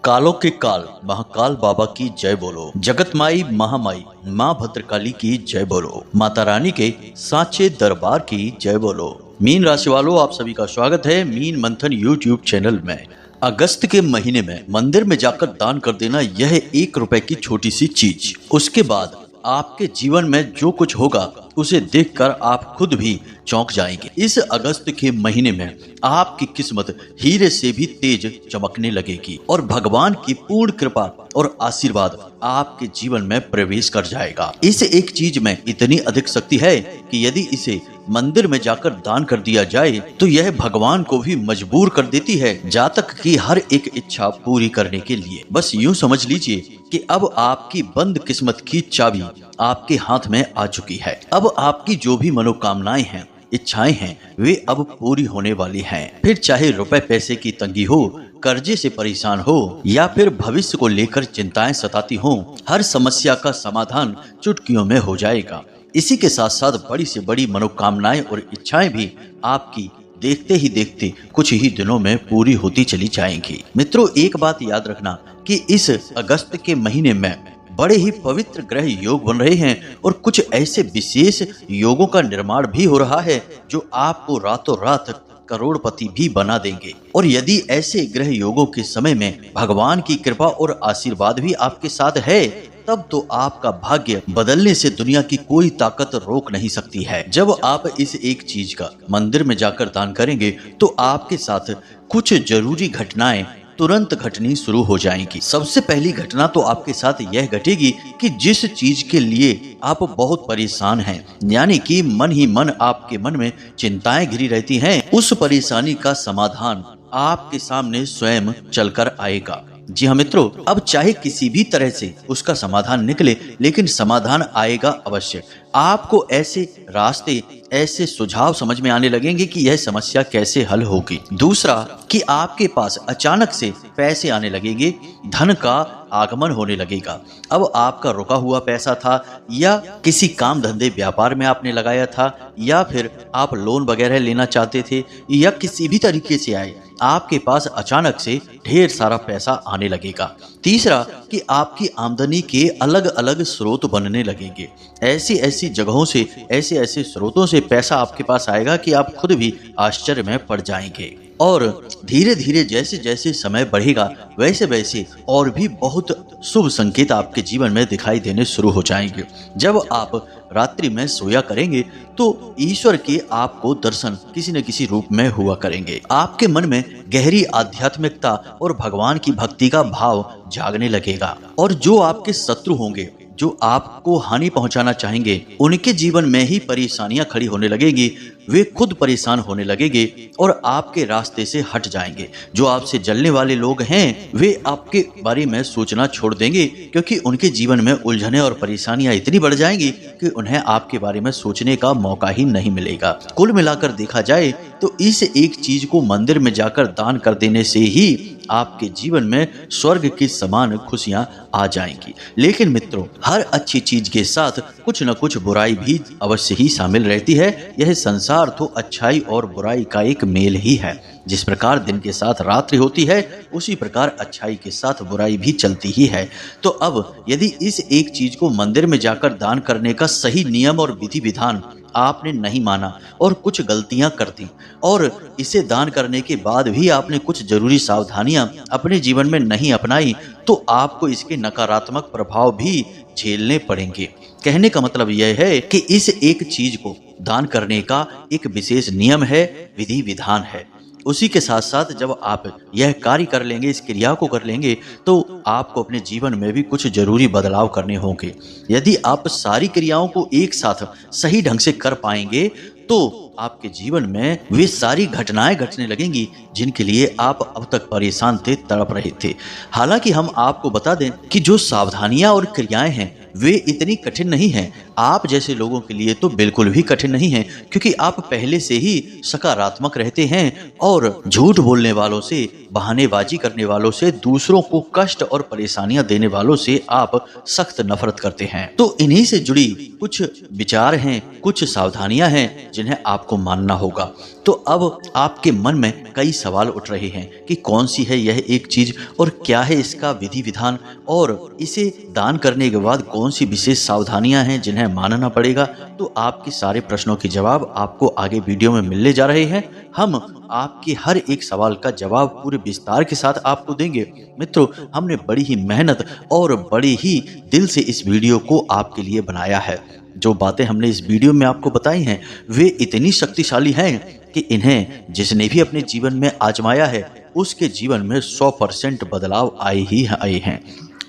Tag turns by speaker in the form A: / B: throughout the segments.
A: कालों के काल महाकाल बाबा की जय बोलो। जगत माई महामाई माँ भद्रकाली की जय बोलो। माता रानी के सांचे दरबार की जय बोलो। मीन राशि वालों, आप सभी का स्वागत है मीन मंथन यूट्यूब चैनल में। अगस्त के महीने में मंदिर में जाकर दान कर देना यह 1 रुपए की छोटी सी चीज। उसके बाद आपके जीवन में जो कुछ होगा उसे देखकर आप खुद भी चौंक जाएंगे। इस अगस्त के महीने में आपकी किस्मत हीरे से भी तेज चमकने लगेगी और भगवान की पूर्ण कृपा और आशीर्वाद आपके जीवन में प्रवेश कर जाएगा। इस एक चीज में इतनी अधिक शक्ति है कि यदि इसे मंदिर में जाकर दान कर दिया जाए तो यह भगवान को भी मजबूर कर देती है जातक की हर एक इच्छा पूरी करने के लिए। बस यूं समझ लीजिए कि अब आपकी बंद किस्मत की चाबी आपके हाथ में आ चुकी है। अब आपकी जो भी मनोकामनाएं हैं, इच्छाएं हैं, वे अब पूरी होने वाली हैं। फिर चाहे रुपए पैसे की तंगी हो, कर्जे से परेशान हो या फिर भविष्य को लेकर चिंताएं सताती हो, हर समस्या का समाधान चुटकियों में हो जाएगा। इसी के साथ साथ बड़ी से बड़ी मनोकामनाएं और इच्छाएं भी आपकी देखते ही देखते कुछ ही दिनों में पूरी होती चली जाएंगी। मित्रों, एक बात याद रखना कि इस अगस्त के महीने में बड़े ही पवित्र ग्रह योग बन रहे हैं और कुछ ऐसे विशेष योगों का निर्माण भी हो रहा है जो आपको रातों रात करोड़पति भी बना देंगे। और यदि ऐसे ग्रह योगों के समय में भगवान की कृपा और आशीर्वाद भी आपके साथ है, तब तो आपका भाग्य बदलने से दुनिया की कोई ताकत रोक नहीं सकती है। जब आप इस एक चीज का मंदिर में जाकर दान करेंगे तो आपके साथ कुछ जरूरी घटनाएं तुरंत घटनी शुरू हो जाएंगी। सबसे पहली घटना तो आपके साथ यह घटेगी कि जिस चीज के लिए आप बहुत परेशान हैं, यानी कि मन ही मन आपके मन में चिंताएं घिरी रहती हैं, उस परेशानी का समाधान आपके सामने स्वयं चलकर आएगा। जी हाँ मित्रों, अब चाहे किसी भी तरह से उसका समाधान निकले, लेकिन समाधान आएगा अवश्य। आपको ऐसे रास्ते, ऐसे सुझाव समझ में आने लगेंगे कि यह समस्या कैसे हल होगी। दूसरा कि आपके पास अचानक से पैसे आने लगेंगे, धन का आगमन होने लगेगा। अब आपका रुका हुआ पैसा था या किसी काम धंधे व्यापार में आपने लगाया था या फिर आप लोन वगैरह लेना चाहते थे या किसी भी तरीके से आए, आपके पास अचानक से ढेर सारा पैसा आने लगेगा। तीसरा कि आपकी आमदनी के अलग अलग स्रोत बनने लगेंगे। ऐसी ऐसी जगहों से, ऐसे ऐसे स्रोतों से पैसा आपके पास आएगा कि आप खुद भी आश्चर्य में पड़ जाएंगे। और धीरे धीरे जैसे जैसे समय बढ़ेगा वैसे वैसे और भी बहुत शुभ संकेत आपके जीवन में दिखाई देने शुरू हो जाएंगे। जब आप रात्रि में सोया करेंगे तो ईश्वर के आपको दर्शन किसी न किसी रूप में हुआ करेंगे। आपके मन में गहरी आध्यात्मिकता और भगवान की भक्ति का भाव जागने लगेगा और जो आपके शत्रु होंगे, जो आपको हानि पहुंचाना चाहेंगे, उनके जीवन में ही परेशानियां खड़ी होने लगेगी। वे खुद परेशान होने लगेंगे और आपके रास्ते से हट जाएंगे। जो आपसे जलने वाले लोग हैं वे आपके बारे में सोचना छोड़ देंगे, क्योंकि उनके जीवन में उलझने और परेशानियां इतनी बढ़ जाएंगी कि उन्हें आपके बारे में सोचने का मौका ही नहीं मिलेगा। कुल मिलाकर देखा जाए तो इस एक चीज को मंदिर में जाकर दान कर देने से ही आपके जीवन में स्वर्ग के समान खुशियां आ जाएंगी। लेकिन मित्रों, हर अच्छी चीज के साथ कुछ न कुछ बुराई भी अवश्य ही शामिल रहती है। यह संसार तो अच्छाई और बुराई का एक मेल ही है। जिस प्रकार दिन के साथ रात्रि होती है, उसी प्रकार अच्छाई के साथ बुराई भी चलती ही है। तो अब यदि इस एक चीज को मंदिर में जाकर दान करने का सही नियम और विधि विधान आपने नहीं माना और कुछ गलतियां कर दी और इसे दान करने के बाद भी आपने कुछ जरूरी सावधानियां अपने जीवन में नहीं अपनाई, तो आपको इसके नकारात्मक प्रभाव भी झेलने पड़ेंगे। कहने का मतलब यह है कि इस एक चीज को दान करने का एक विशेष नियम है, विधि विधान है। उसी के साथ साथ जब आप यह कार्य कर लेंगे, इस क्रिया को कर लेंगे, तो आपको अपने जीवन में भी कुछ जरूरी बदलाव करने होंगे। यदि आप सारी क्रियाओं को एक साथ सही ढंग से कर पाएंगे तो आपके जीवन में वे सारी घटनाएं घटने लगेंगी जिनके लिए आप अब तक परेशान थे, तड़प रहे थे। हालांकि हम आपको बता दें कि जो सावधानियां और क्रियाएं हैं वे इतनी कठिन नहीं हैं। आप जैसे लोगों के लिए तो बिल्कुल भी कठिन नहीं है, क्योंकि आप पहले से ही सकारात्मक रहते हैं और झूठ बोलने वालों से, बहानेबाजी करने वालों से, दूसरों को कष्ट और परेशानियां देने वालों से आप सख्त नफरत करते हैं। तो इन्हीं से जुड़ी कुछ विचार हैं, कुछ सावधानियां हैं जिन्हें आपको मानना होगा। तो अब आपके मन में कई सवाल उठ रहे हैं कि कौन सी है यह एक चीज और क्या है इसका विधि विधान, और इसे दान करने के बाद कौन सी विशेष सावधानियां हैं जिन्हें मानना पड़ेगा। तो आपके सारे प्रश्नों के जवाब आपको आगे वीडियो में मिलने जा रहे हैं। हम आपके हर एक सवाल का जवाब पूरे विस्तार के साथ आपको देंगे। मित्रों, हमने बड़ी ही मेहनत और बड़ी ही दिल से इस वीडियो को आपके लिए बनाया है। जो बातें हमने इस वीडियो में आपको बताई हैं वे इतनी शक्तिशाली हैं कि इन्हें जिसने भी अपने जीवन में आजमाया है उसके जीवन में 100% बदलाव आए हैं।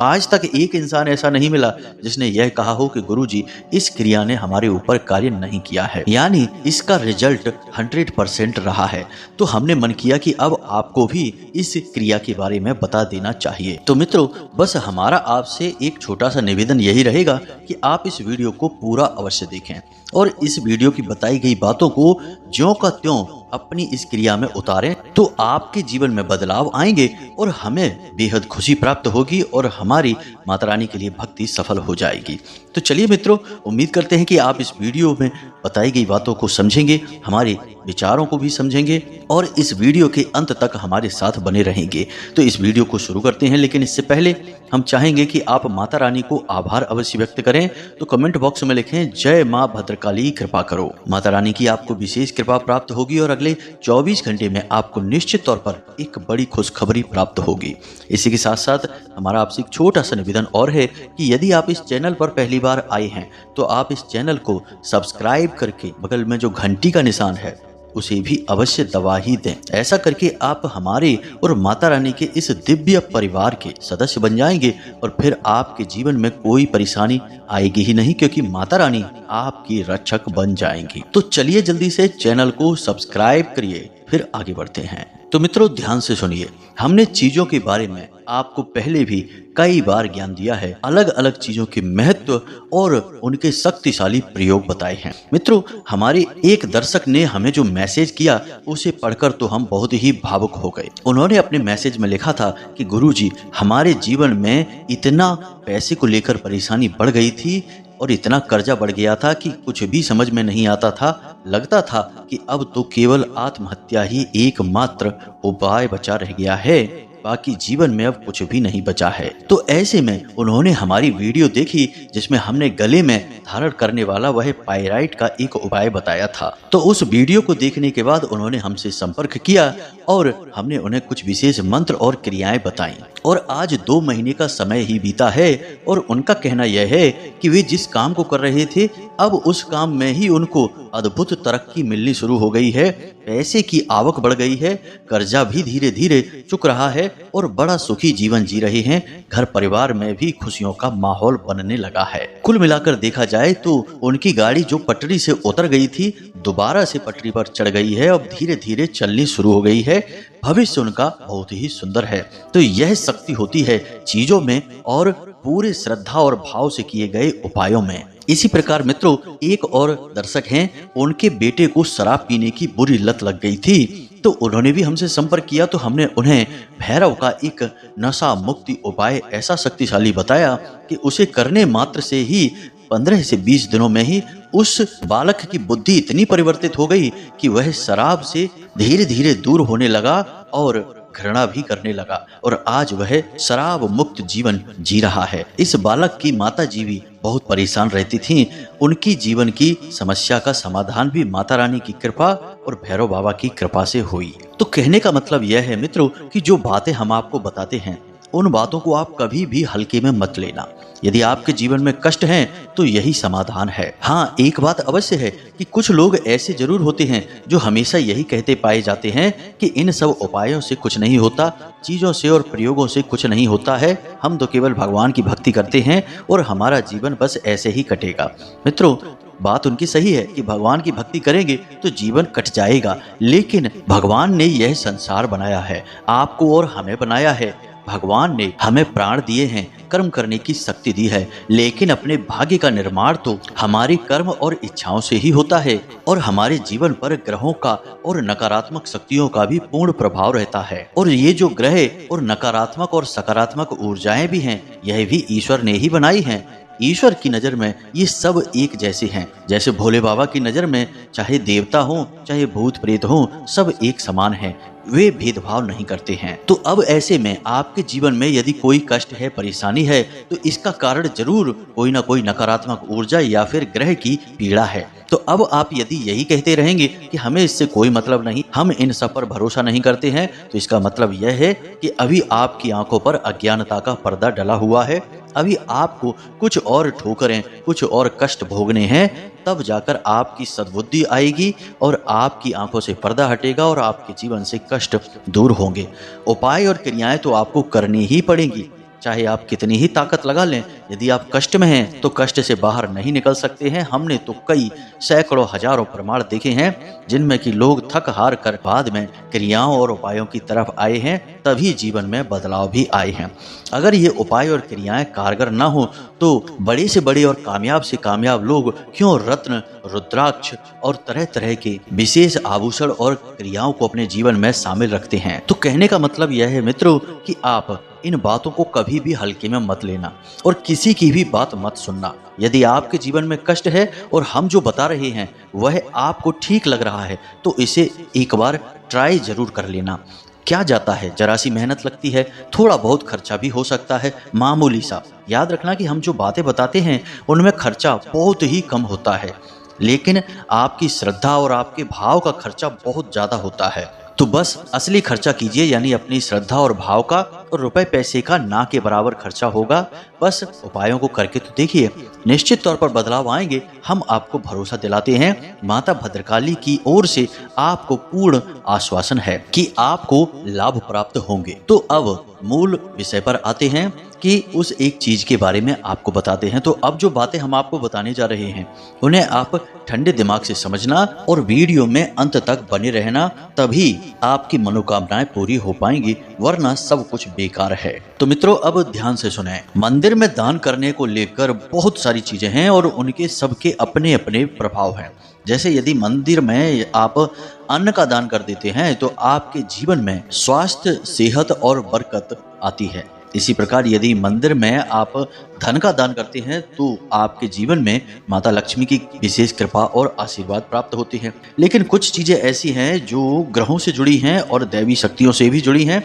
A: आज तक एक इंसान ऐसा नहीं मिला जिसने यह कहा हो कि गुरुजी इस क्रिया ने हमारे ऊपर कार्य नहीं किया है, यानी इसका रिजल्ट 100% रहा है। तो हमने मन किया कि अब आपको भी इस क्रिया के बारे में बता देना चाहिए। तो मित्रों, बस हमारा आपसे एक छोटा सा निवेदन यही रहेगा कि आप इस वीडियो को पूरा अवश्य देखें और इस वीडियो की बताई गई बातों को ज्यों का त्यों अपनी इस क्रिया में उतारें, तो आपके जीवन में बदलाव आएंगे और हमें बेहद खुशी प्राप्त होगी और हमारी माता रानी के लिए भक्ति सफल हो जाएगी। तो चलिए मित्रों, उम्मीद करते हैं कि आप इस वीडियो में बताई गई बातों को समझेंगे, हमारे विचारों को भी समझेंगे और इस वीडियो के अंत तक हमारे साथ बने रहेंगे। तो इस वीडियो को शुरू करते हैं, लेकिन इससे पहले हम चाहेंगे कि आप माता रानी को आभार अवश्य व्यक्त करें। तो कमेंट बॉक्स में लिखें, जय माँ भद्रकाली कृपा करो। माता रानी की आपको विशेष कृपा प्राप्त होगी और अगले 24 घंटे में आपको निश्चित तौर पर एक बड़ी खुशखबरी प्राप्त होगी। इसी के साथ साथ हमारा आपसे एक छोटा सा निवेदन और है कि यदि आप इस चैनल पर पहली बार आए हैं तो आप इस चैनल को सब्सक्राइब करके बगल में जो घंटी का निशान है उसे भी अवश्य दबा ही दें। ऐसा करके आप हमारे और माता रानी के इस दिव्य परिवार के सदस्य बन जाएंगे और फिर आपके जीवन में कोई परेशानी आएगी ही नहीं, क्योंकि माता रानी आपकी रक्षक बन जाएंगी। तो चलिए जल्दी से चैनल को सब्सक्राइब करिए, फिर आगे बढ़ते हैं। तो मित्रों, ध्यान से सुनिए, हमने चीजों के बारे में आपको पहले भी कई बार ज्ञान दिया है, अलग अलग चीजों के महत्व और उनके शक्तिशाली प्रयोग बताए हैं। मित्रों, हमारे एक दर्शक ने हमें जो मैसेज किया उसे पढ़कर तो हम बहुत ही भावुक हो गए। उन्होंने अपने मैसेज में लिखा था कि गुरुजी, हमारे जीवन में इतना पैसे को लेकर परेशानी बढ़ गई थी और इतना कर्जा बढ़ गया था कि कुछ भी समझ में नहीं आता था। लगता था कि अब तो केवल आत्महत्या ही एकमात्र उपाय बचा रह गया है, बाकी जीवन में अब कुछ भी नहीं बचा है। तो ऐसे में उन्होंने हमारी वीडियो देखी जिसमें हमने गले में धारण करने वाला वह पायराइट का एक उपाय बताया था। तो उस वीडियो को देखने के बाद उन्होंने हमसे संपर्क किया और हमने उन्हें कुछ विशेष मंत्र और क्रियाएं बताई और आज 2 महीने का समय ही बीता है और उनका कहना यह है कि वे जिस काम को कर रहे थे अब उस काम में ही उनको अद्भुत तरक्की मिलनी शुरू हो गई है, पैसे की आवक बढ़ गई है, कर्जा भी धीरे धीरे चुक रहा है और बड़ा सुखी जीवन जी रहे हैं। घर परिवार में भी खुशियों का माहौल बनने लगा है। कुल मिलाकर देखा जाए तो उनकी गाड़ी जो पटरी से उतर गई थी दोबारा से पटरी पर चढ़ गई है, अब धीरे धीरे चलनी शुरू हो गई है। भविष्य उनका बहुत ही सुंदर है। तो यह शक्ति होती है चीजों में और पूरे श्रद्धा और भाव से किए गए उपायों में। इसी प्रकार मित्रों, एक और दर्शक हैं, उनके बेटे को शराब पीने की बुरी लत लग गई थी। तो उन्होंने भी हमसे संपर्क किया तो हमने उन्हें भैरव का एक नशा मुक्ति उपाय ऐसा शक्तिशाली बताया कि उसे करने मात्र से ही 15 से 20 दिनों में ही उस बालक की बुद्धि इतनी परिवर्तित हो गई कि वह शराब से धीरे धीरे दूर होने लगा और घृणा भी करने लगा और आज वह शराब मुक्त जीवन जी रहा है। इस बालक की माता जी भी बहुत परेशान रहती थीं। उनकी जीवन की समस्या का समाधान भी माता रानी की कृपा और भैरव बाबा की कृपा से हुई। तो कहने का मतलब यह है मित्रों कि जो बातें हम आपको बताते हैं उन बातों को आप कभी भी हल्के में मत लेना। यदि आपके जीवन में कष्ट हैं तो यही समाधान है। हाँ, एक बात अवश्य है कि कुछ लोग ऐसे जरूर होते हैं जो हमेशा यही कहते पाए जाते हैं कि इन सब उपायों से कुछ नहीं होता, चीजों से और प्रयोगों से कुछ नहीं होता है, हम तो केवल भगवान की भक्ति करते हैं और हमारा जीवन बस ऐसे ही कटेगा। मित्रों, बात उनकी सही है कि भगवान की भक्ति करेंगे तो जीवन कट जाएगा, लेकिन भगवान ने यह संसार बनाया है, आपको और हमें बनाया है। भगवान ने हमें प्राण दिए हैं, कर्म करने की शक्ति दी है, लेकिन अपने भाग्य का निर्माण तो हमारे कर्म और इच्छाओं से ही होता है और हमारे जीवन पर ग्रहों का और नकारात्मक शक्तियों का भी पूर्ण प्रभाव रहता है। और ये जो ग्रह और नकारात्मक और सकारात्मक ऊर्जाएं भी हैं, यह भी ईश्वर ने ही बनाई हैं। ईश्वर की नज़र में ये सब एक जैसे हैं। जैसे भोले बाबा की नज़र में चाहे देवता हो चाहे भूत प्रेत हो, सब एक समान हैं, वे भेदभाव नहीं करते हैं। तो अब ऐसे में आपके जीवन में यदि कोई कष्ट है, परेशानी है, तो इसका कारण जरूर कोई ना कोई नकारात्मक ऊर्जा या फिर ग्रह की पीड़ा है। तो अब आप यदि यही कहते रहेंगे कि हमें इससे कोई मतलब नहीं, हम इन सब पर भरोसा नहीं करते हैं, तो इसका मतलब यह है कि अभी आपकी आंखों पर अज्ञानता का पर्दा डला हुआ है। अभी आपको कुछ और ठोकरें, कुछ और कष्ट भोगने हैं, तब जाकर आपकी सद्बुद्धि आएगी और आपकी आंखों से पर्दा हटेगा और आपके जीवन से कष्ट दूर होंगे। उपाय और क्रियाएं तो आपको करनी ही पड़ेंगी, चाहे आप कितनी ही ताकत लगा लें। यदि आप कष्ट में हैं तो कष्ट से बाहर नहीं निकल सकते हैं। हमने तो कई सैकड़ों हजारों प्रमाण देखे हैं जिनमें कि लोग थक हार कर बाद में क्रियाओं और उपायों की तरफ आए हैं, तभी जीवन में बदलाव भी आए हैं। अगर ये उपाय और क्रियाएं कारगर ना हो तो बड़े से बड़े और कामयाब से कामयाब लोग क्यों रत्न, रुद्राक्ष और तरह तरह के विशेष आभूषण और क्रियाओं को अपने जीवन में शामिल रखते हैं। तो कहने का मतलब यह है मित्रों कि आप इन बातों को कभी भी हल्के में मत लेना और किसी की भी बात मत सुनना। यदि आपके जीवन में कष्ट है और हम जो बता रहे हैं वह आपको ठीक लग रहा है तो इसे एक बार ट्राई जरूर कर लेना। क्या जाता है, जरा सी मेहनत लगती है, थोड़ा बहुत खर्चा भी हो सकता है, मामूली सा। याद रखना कि हम जो बातें बताते हैं उनमें खर्चा बहुत ही कम होता है, लेकिन आपकी श्रद्धा और आपके भाव का खर्चा बहुत ज्यादा होता है। तो बस असली खर्चा कीजिए, यानी अपनी श्रद्धा और भाव का, और रुपए पैसे का ना के बराबर खर्चा होगा। बस उपायों को करके तो देखिए, निश्चित तौर पर बदलाव आएंगे। हम आपको भरोसा दिलाते हैं। माता भद्रकाली की ओर से आपको पूर्ण आश्वासन है कि आपको लाभ प्राप्त होंगे। तो अब मूल विषय पर आते हैं कि उस एक चीज के बारे में आपको बताते हैं। तो अब जो बातें हम आपको बताने जा रहे हैं उन्हें आप ठंडे दिमाग से समझना और वीडियो में अंत तक बने रहना, तभी आपकी मनोकामनाएं पूरी हो पाएंगी, वरना सब कुछ बेकार है। तो मित्रों अब ध्यान से सुनें। मंदिर में दान करने को लेकर बहुत सारी चीजें हैं और उनके सबके अपने अपने प्रभाव हैं। जैसे यदि मंदिर में आप अन्न का दान कर देते हैं तो आपके जीवन में स्वास्थ्य, सेहत और बरकत आती है। इसी प्रकार यदि मंदिर में आप धन का दान करते हैं तो आपके जीवन में माता लक्ष्मी की विशेष कृपा और आशीर्वाद प्राप्त होते हैं। लेकिन कुछ चीजें ऐसी हैं जो ग्रहों से जुड़ी हैं और दैवी शक्तियों से भी जुड़ी हैं,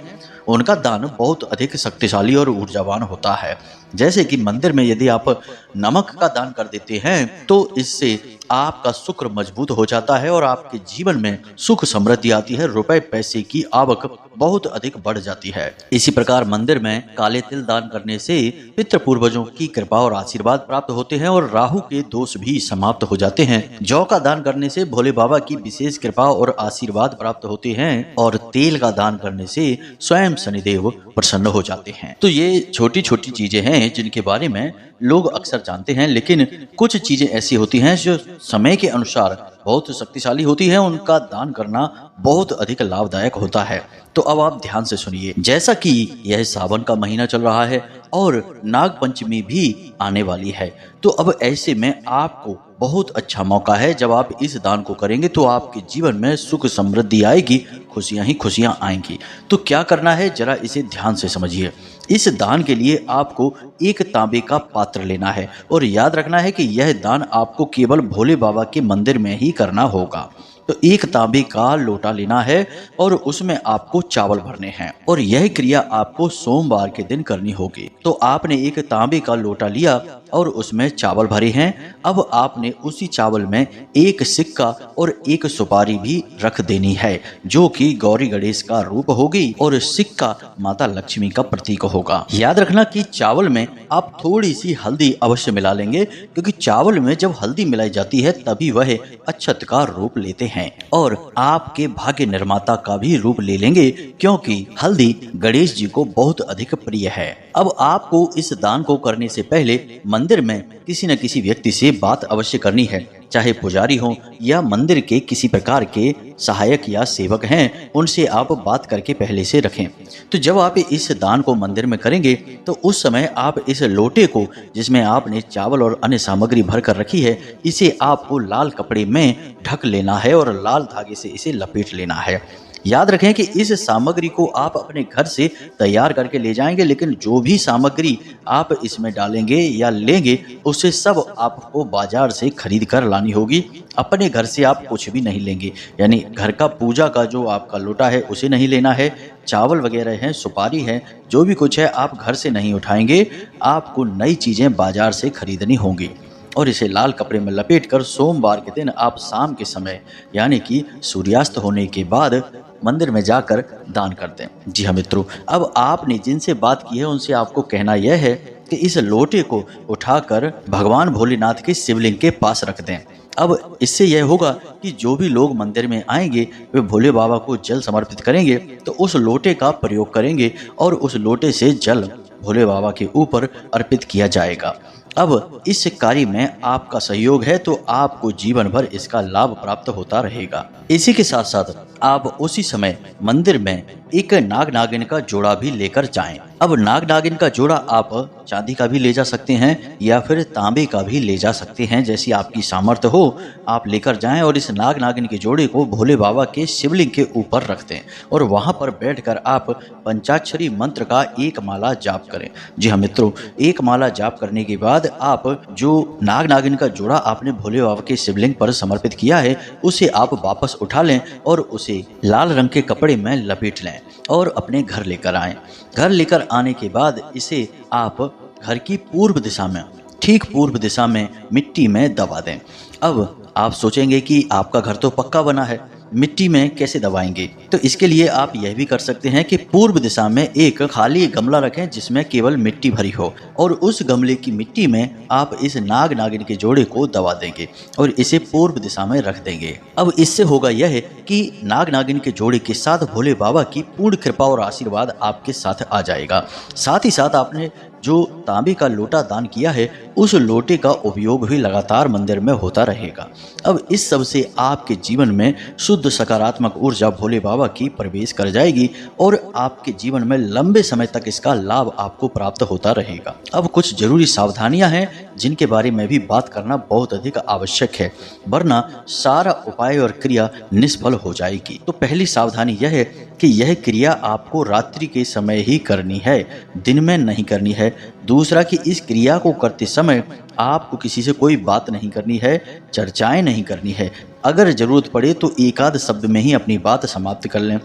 A: उनका दान बहुत अधिक शक्तिशाली और ऊर्जावान होता है। जैसे कि मंदिर में यदि आप नमक का दान कर देते हैं तो इससे आपका शुक्र मजबूत हो जाता है और आपके जीवन में सुख समृद्धि आती है, रुपए पैसे की आवक बहुत अधिक बढ़ जाती है। इसी प्रकार मंदिर में काले तिल दान करने से पितृ पूर्वजों की कृपा और आशीर्वाद प्राप्त होते हैं और राहु के दोष भी समाप्त हो जाते हैं। जौ का दान करने से भोले बाबा की विशेष कृपा और आशीर्वाद प्राप्त होते हैं और तेल का दान करने से स्वयं शनिदेव प्रसन्न हो जाते हैं। तो ये छोटी छोटी चीजें हैं जिनके बारे में लोग अक्सर जानते हैं, लेकिन कुछ चीजें ऐसी होती हैं जो समय के अनुसार बहुत शक्तिशाली होती है, उनका दान करना बहुत अधिक लाभदायक होता है। तो अब आप ध्यान से सुनिए। जैसा कि यह सावन का महीना चल रहा है और नाग पंचमी भी आने वाली है, तो अब ऐसे में आपको बहुत अच्छा मौका है। जब आप इस दान को करेंगे तो आपके जीवन में सुख समृद्धि आएगी, खुशियां ही खुशियां आएंगी। तो क्या करना है, जरा इसे ध्यान से समझिए। इस दान के लिए आपको एक तांबे का पात्र लेना है और याद रखना है कि यह दान आपको केवल भोले बाबा के मंदिर में ही करना होगा। तो एक तांबे का लोटा लेना है और उसमें आपको चावल भरने हैं और यह क्रिया आपको सोमवार के दिन करनी होगी। तो आपने एक तांबे का लोटा लिया और उसमें चावल भरे हैं। अब आपने उसी चावल में एक सिक्का और एक सुपारी भी रख देनी है, जो कि गौरी गणेश का रूप होगी और सिक्का माता लक्ष्मी का प्रतीक होगा। याद रखना कि चावल में आप थोड़ी सी हल्दी अवश्य मिला लेंगे, क्योंकि चावल में जब हल्दी मिलाई जाती है तभी वह अक्षत का रूप लेते हैं और आपके भाग्य निर्माता का भी रूप ले लेंगे, क्योंकि हल्दी गणेश जी को बहुत अधिक प्रिय है। अब आपको इस दान को करने से पहले मंदिर में किसी न किसी व्यक्ति से बात अवश्य करनी है, चाहे पुजारी हो या मंदिर के किसी प्रकार के सहायक या सेवक हैं, उनसे आप बात करके पहले से रखें। तो जब आप इस दान को मंदिर में करेंगे तो उस समय आप इस लोटे को, जिसमें आपने चावल और अन्य सामग्री भर कर रखी है, इसे आपको लाल कपड़े में ढक लेना है और लाल धागे से इसे लपेट लेना है। याद रखें कि इस सामग्री को आप अपने घर से तैयार करके ले जाएंगे, लेकिन जो भी सामग्री आप इसमें डालेंगे या लेंगे उससे सब आपको बाजार से खरीद कर लानी होगी। अपने घर से आप कुछ भी नहीं लेंगे, यानी घर का पूजा का जो आपका लोटा है उसे नहीं लेना है। चावल वगैरह हैं, सुपारी है, जो भी कुछ है आप घर से नहीं उठाएंगे, आपको नई चीज़ें बाजार से खरीदनी होंगी। और इसे लाल कपड़े में लपेटकर सोमवार के दिन आप शाम के समय, यानी कि सूर्यास्त होने के बाद मंदिर में जाकर दान कर दें। जी हाँ मित्रों, अब आपने जिनसे बात की है उनसे आपको कहना यह है कि इस लोटे को उठाकर भगवान भोलेनाथ के शिवलिंग के पास रख दें। अब इससे यह होगा कि जो भी लोग मंदिर में आएंगे वे भोले बाबा को जल समर्पित करेंगे, तो उस लोटे का प्रयोग करेंगे और उस लोटे से जल भोले बाबा के ऊपर अर्पित किया जाएगा। अब इस कार्य में आपका सहयोग है तो आपको जीवन भर इसका लाभ प्राप्त होता रहेगा। इसी के साथ साथ आप उसी समय मंदिर में एक नाग नागिन का जोड़ा भी लेकर जाएं। अब नाग नागिन का जोड़ा आप चांदी का भी ले जा सकते हैं या फिर तांबे का भी ले जा सकते हैं, जैसी आपकी सामर्थ्य हो आप लेकर जाएं और इस नाग नागिन के जोड़े को भोले बाबा के शिवलिंग के ऊपर रख दें और वहां पर बैठकर आप पंचाक्षरी मंत्र का एक माला जाप करें। जी हाँ मित्रों, एक माला जाप करने के बाद आप जो नाग नागिन का जोड़ा आपने भोले बाबा के शिवलिंग पर समर्पित किया है उसे आप वापस उठा लें और उसे लाल रंग के कपड़े में लपेट लें और अपने घर लेकर आएं। घर लेकर आने के बाद इसे आप घर की पूर्व दिशा में, ठीक पूर्व दिशा में मिट्टी में दबा दें। अब आप सोचेंगे कि आपका घर तो पक्का बना है, मिट्टी में कैसे दबाएंगे? तो इसके लिए आप यह भी कर सकते हैं कि पूर्व दिशा में एक खाली गमला रखें जिसमें केवल मिट्टी भरी हो और उस गमले की मिट्टी में आप इस नाग नागिन के जोड़े को दबा देंगे और इसे पूर्व दिशा में रख देंगे। अब इससे होगा यह कि नाग नागिन के जोड़े के साथ भोले बाबा की पूर्ण कृपा और आशीर्वाद आपके साथ आ जाएगा। साथ ही साथ आपने जो तांबे का लोटा दान किया है उस लोटे का उपयोग भी लगातार मंदिर में होता रहेगा। अब इस सब से आपके जीवन में शुद्ध सकारात्मक ऊर्जा भोले बाबा की प्रवेश कर जाएगी और आपके जीवन में लंबे समय तक इसका लाभ आपको प्राप्त होता रहेगा। अब कुछ जरूरी सावधानियां हैं जिनके बारे में भी बात करना बहुत अधिक आवश्यक है, वरना सारा उपाय और क्रिया निष्फल हो जाएगी। तो पहली सावधानी यह है कि यह क्रिया आपको रात्रि के समय ही करनी है, दिन में नहीं करनी है। दूसरा कि इस क्रिया को करते समय आपको किसी से कोई बात नहीं करनी है, चर्चाएं नहीं करनी है। अगर जरूरत पड़े तो एकाध शब्द में ही अपनी बात समाप्त कर लें।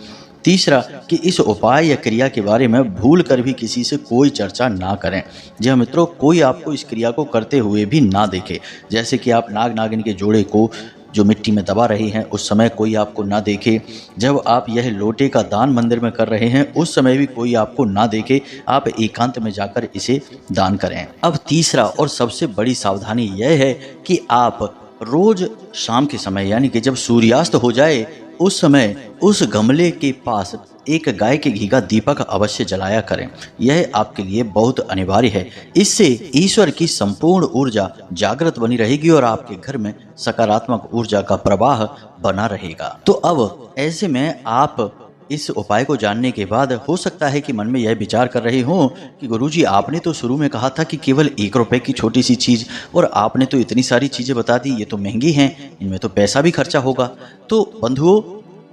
A: तीसरा कि इस उपाय या क्रिया के बारे में भूल कर भी किसी से कोई चर्चा ना करें। जी हाँ मित्रों, कोई आपको इस क्रिया को करते हुए भी ना देखे, जैसे कि आप नाग नागिन के जोड़े को जो मिट्टी में दबा रहे हैं उस समय कोई आपको ना देखे। जब आप यह लोटे का दान मंदिर में कर रहे हैं उस समय भी कोई आपको ना देखे। आप एकांत में जाकर इसे दान करें। अब तीसरा और सबसे बड़ी सावधानी यह है कि आप रोज शाम के समय, यानी कि जब सूर्यास्त हो जाए उस समय उस गमले के पास एक गाय के घी का दीपक अवश्य जलाया करें। यह आपके लिए बहुत अनिवार्य है। इससे ईश्वर की संपूर्ण ऊर्जा जागृत बनी रहेगी और आपके घर में सकारात्मक ऊर्जा का प्रवाह बना रहेगा। तो अब ऐसे में आप इस उपाय को जानने के बाद हो सकता है कि मन में यह विचार कर रहे हो कि गुरुजी आपने तो शुरू में कहा था कि केवल 1 रुपए की छोटी सी चीज़, और आपने तो इतनी सारी चीज़ें बता दी, ये तो महंगी हैं, इनमें तो पैसा भी खर्चा होगा। तो बंधुओं,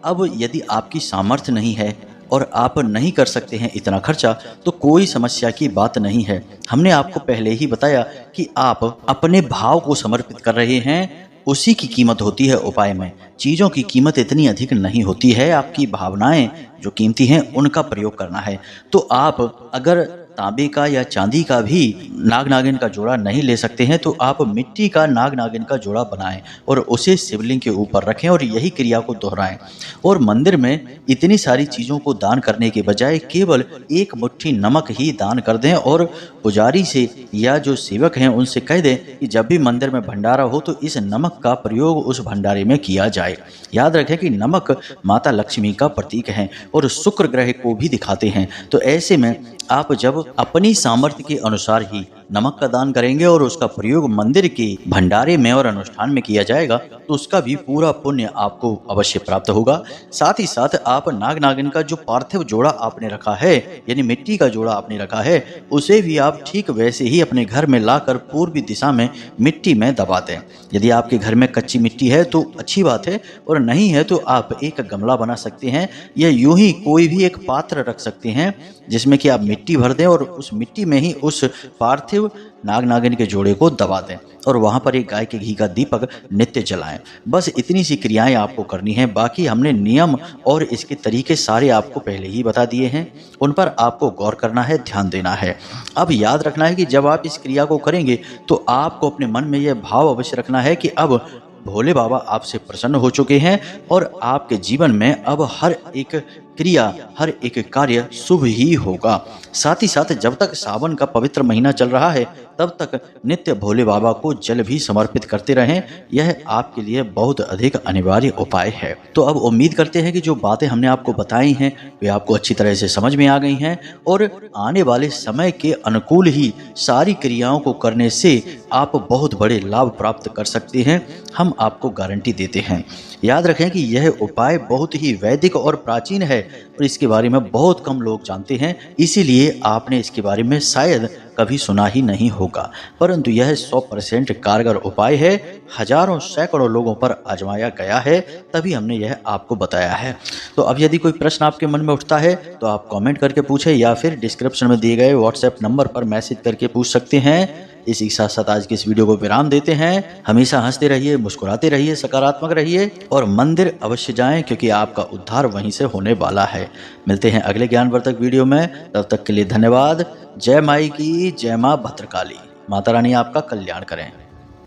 A: अब यदि आपकी सामर्थ्य नहीं है और आप नहीं कर सकते हैं इतना खर्चा तो कोई समस्या की बात नहीं है। हमने आपको पहले ही बताया कि आप अपने भाव को समर्पित कर रहे हैं, उसी की कीमत होती है उपाय में। चीज़ों की कीमत इतनी अधिक नहीं होती है, आपकी भावनाएं जो कीमती हैं उनका प्रयोग करना है। तो आप अगर तांबे का या चांदी का भी नाग नागिन का जोड़ा नहीं ले सकते हैं तो आप मिट्टी का नाग नागिन का जोड़ा बनाएं और उसे शिवलिंग के ऊपर रखें और यही क्रिया को दोहराएं। और मंदिर में इतनी सारी चीज़ों को दान करने के बजाय केवल 1 मुट्ठी नमक ही दान कर दें और पुजारी से या जो सेवक हैं उनसे कह दें कि जब भी मंदिर में भंडारा हो तो इस नमक का प्रयोग उस भंडारे में किया जाए। याद रखें कि नमक माता लक्ष्मी का प्रतीक है और शुक्र ग्रह को भी दिखाते हैं। तो ऐसे में आप जब अपनी सामर्थ्य के अनुसार ही नमक का दान करेंगे और उसका प्रयोग मंदिर के भंडारे में और अनुष्ठान में किया जाएगा तो उसका भी पूरा पुण्य आपको अवश्य प्राप्त होगा। साथ ही साथ आप नाग नागिन का जो पार्थिव जोड़ा आपने रखा है, यानी मिट्टी का जोड़ा आपने रखा है, उसे भी आप ठीक वैसे ही अपने घर में लाकर पूर्वी दिशा में मिट्टी में दबा दें। यदि आपके घर में कच्ची मिट्टी है तो अच्छी बात है, और नहीं है तो आप एक गमला बना सकते हैं या यूं ही कोई भी एक पात्र रख सकते हैं जिसमें कि आप मिट्टी भर दें और उस मिट्टी में ही उस पार्थिव नाग नागिन के जोड़े को दबा दें और वहां पर एक गाय के घी का दीपक नित्य जलाएं। बस इतनी सी क्रियाएं आपको करनी है। बाकी हमने नियम और इसके तरीके सारे आपको पहले ही बता दिए हैं, उन पर आपको गौर करना है, ध्यान देना है। अब याद रखना है कि जब आप इस क्रिया को करेंगे तो आपको अपने मन में यह भाव अवश्य रखना है कि अब भोले बाबा आपसे प्रसन्न हो चुके हैं और आपके जीवन में अब हर एक क्रिया, हर एक कार्य शुभ ही होगा। साथ ही साथ जब तक सावन का पवित्र महीना चल रहा है तब तक नित्य भोले बाबा को जल भी समर्पित करते रहें। यह आपके लिए बहुत अधिक अनिवार्य उपाय है। तो अब उम्मीद करते हैं कि जो बातें हमने आपको बताई हैं वे आपको अच्छी तरह से समझ में आ गई हैं और आने वाले समय के अनुकूल ही सारी क्रियाओं को करने से आप बहुत बड़े लाभ प्राप्त कर सकते हैं, हम आपको गारंटी देते हैं। याद रखें कि यह उपाय बहुत ही वैदिक और प्राचीन है और इसके बारे में बहुत कम लोग जानते हैं, इसीलिए आपने इसके बारे में शायद कभी सुना ही नहीं होगा, परंतु यह 100% कारगर उपाय है। हजारों सैकड़ों लोगों पर आजमाया गया है, तभी हमने यह आपको बताया है। तो अब यदि कोई प्रश्न आपके मन में उठता है तो आप कमेंट करके पूछें या फिर डिस्क्रिप्शन में दिए गए व्हाट्सएप नंबर पर मैसेज करके पूछ सकते हैं। इसी के साथ साथ आज की इस वीडियो को विराम देते हैं। हमेशा हंसते रहिए, मुस्कुराते रहिए, सकारात्मक रहिए और मंदिर अवश्य जाएं क्योंकि आपका उद्धार वहीं से होने वाला है। मिलते हैं अगले ज्ञानवर्धक वीडियो में, तब तक के लिए धन्यवाद। जय माई की, जय मां भद्रकाली। माता रानी आपका कल्याण करें।